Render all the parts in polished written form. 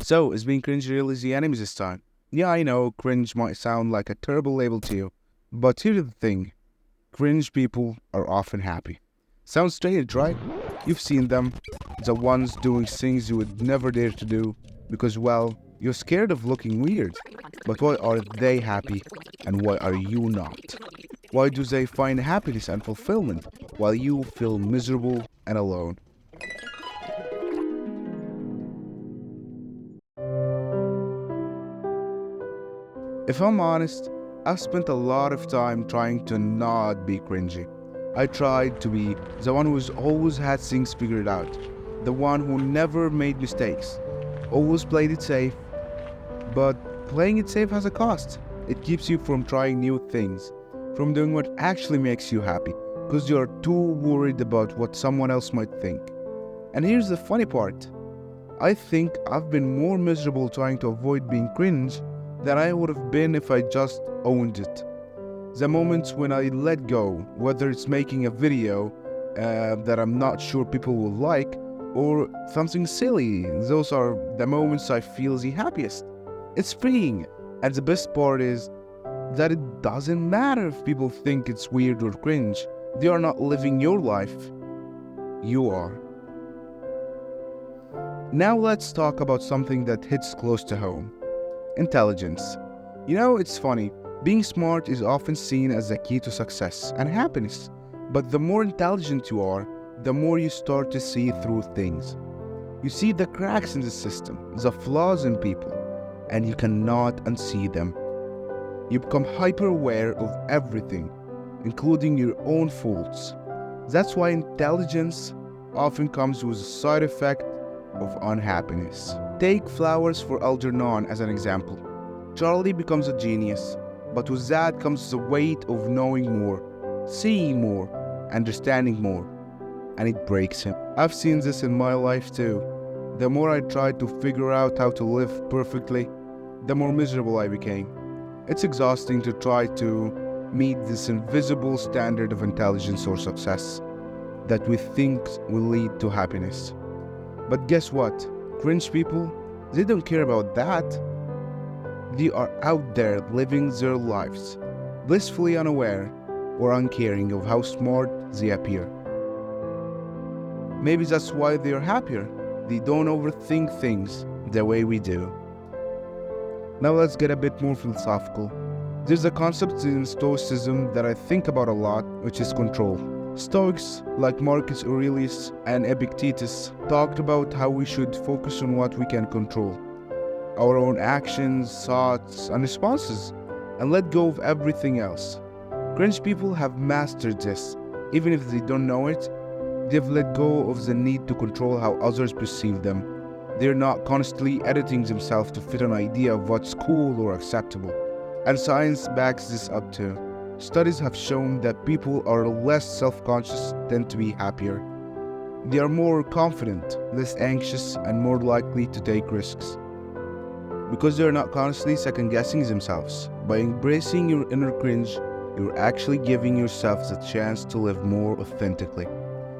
So, is being cringe really the enemy this time? Yeah, I know, cringe might sound like a terrible label to you, but here's the thing, cringe people are often happy. Sounds strange, right? You've seen them, the ones doing things you would never dare to do because, well, you're scared of looking weird. But why are they happy and why are you not? Why do they find happiness and fulfillment while you feel miserable and alone? If I'm honest, I've spent a lot of time trying to not be cringy. I tried to be the one who's always had things figured out, the one who never made mistakes, always played it safe, but playing it safe has a cost. It keeps you from trying new things, from doing what actually makes you happy, because you're too worried about what someone else might think. And here's the funny part, I think I've been more miserable trying to avoid being cringe than I would have been if I just owned it. The moments when I let go, whether it's making a video that I'm not sure people will like, or something silly, those are the moments I feel the happiest. It's freeing, and the best part is that it doesn't matter if people think it's weird or cringe. They are not living your life, you are. Now let's talk about something that hits close to home. Intelligence. You know, it's funny. Being smart is often seen as the key to success and happiness. But the more intelligent you are, the more you start to see through things. You see the cracks in the system, the flaws in people, and you cannot unsee them. You become hyper aware of everything, including your own faults. That's why intelligence often comes with a side effect of unhappiness. Take Flowers for Algernon as an example. Charlie becomes a genius, but with that comes the weight of knowing more, seeing more, understanding more, and it breaks him. I've seen this in my life too. The more I tried to figure out how to live perfectly, the more miserable I became. It's exhausting to try to meet this invisible standard of intelligence or success that we think will lead to happiness. But guess what? Cringe people, they don't care about that. They are out there living their lives, blissfully unaware or uncaring of how smart they appear. Maybe that's why they are happier. They don't overthink things the way we do. Now let's get a bit more philosophical. There's a concept in Stoicism that I think about a lot, which is control. Stoics like Marcus Aurelius and Epictetus talked about how we should focus on what we can control, our own actions, thoughts, and responses, and let go of everything else. Cringe people have mastered this. Even if they don't know it, they've let go of the need to control how others perceive them. They're not constantly editing themselves to fit an idea of what's cool or acceptable. And science backs this up too. Studies have shown that people are less self-conscious tend to be happier. They are more confident, less anxious, and more likely to take risks. Because they are not constantly second-guessing themselves. By embracing your inner cringe, you're actually giving yourself the chance to live more authentically.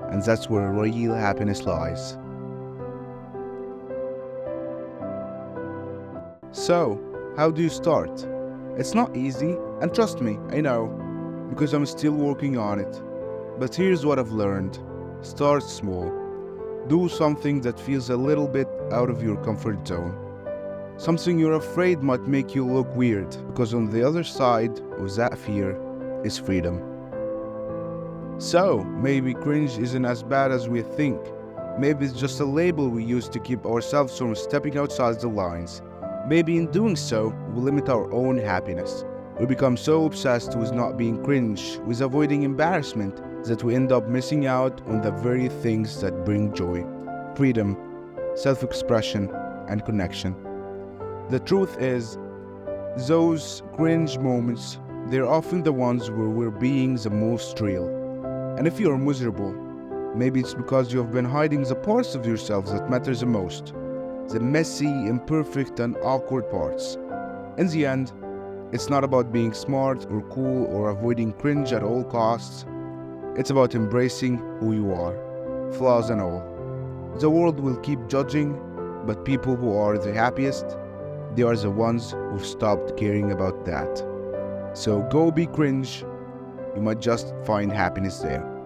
And that's where real happiness lies. So, how do you start? It's not easy, and trust me, I know, because I'm still working on it. But here's what I've learned. Start small. Do something that feels a little bit out of your comfort zone. Something you're afraid might make you look weird, because on the other side of that fear is freedom. So, maybe cringe isn't as bad as we think. Maybe it's just a label we use to keep ourselves from stepping outside the lines. Maybe in doing so, we limit our own happiness. We become so obsessed with not being cringe, with avoiding embarrassment, that we end up missing out on the very things that bring joy, freedom, self-expression, and connection. The truth is, those cringe moments, they're often the ones where we're being the most real. And if you're miserable, maybe it's because you have been hiding the parts of yourself that matter the most. The messy, imperfect, and awkward parts. In the end, it's not about being smart or cool or avoiding cringe at all costs. It's about embracing who you are, flaws and all. The world will keep judging, But people who are the happiest, they are the ones who've stopped caring about that. So go be cringe. You might just find happiness there.